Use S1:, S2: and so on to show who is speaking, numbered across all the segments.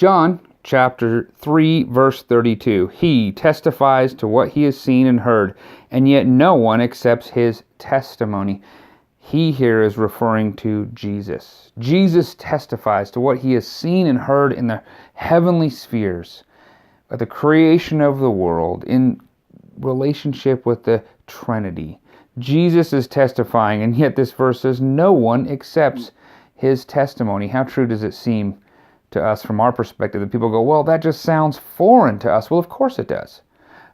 S1: John chapter 3, verse 32. He testifies to what he has seen and heard, and yet no one accepts his testimony. He here is referring to Jesus. Jesus testifies to what he has seen and heard in the heavenly spheres, at the creation of the world, in relationship with the Trinity. Jesus is testifying, and yet this verse says no one accepts his testimony. How true does it seem to us from our perspective that people go, well, that just sounds foreign to us? Well, of course it does.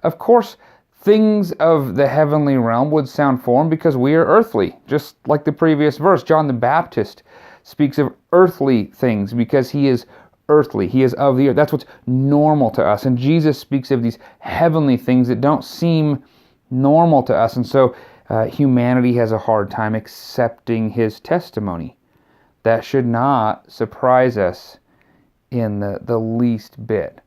S1: Of course, things of the heavenly realm would sound foreign because we are earthly. Just like the previous verse, John the Baptist speaks of earthly things because he is earthly. He is of the earth. That's what's normal to us. And Jesus speaks of these heavenly things that don't seem normal to us. And so humanity has a hard time accepting his testimony. That should not surprise us in the least bit.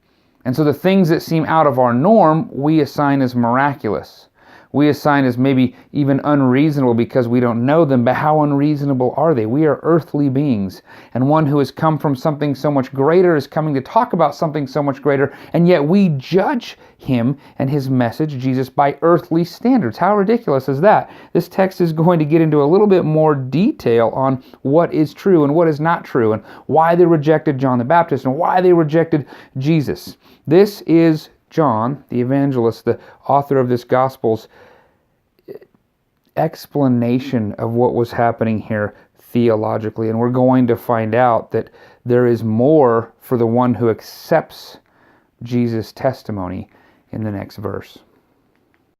S1: And so the things that seem out of our norm, we assign as miraculous. We assign as maybe even unreasonable because we don't know them, but how unreasonable are they? We are earthly beings, and one who has come from something so much greater is coming to talk about something so much greater, and yet we judge him and his message, Jesus, by earthly standards. How ridiculous is that? This text is going to get into a little bit more detail on what is true and what is not true, and why they rejected John the Baptist and why they rejected Jesus. This is John, the evangelist, the author of this Gospel's explanation of what was happening here theologically. And we're going to find out that there is more for the one who accepts Jesus' testimony in the next verse.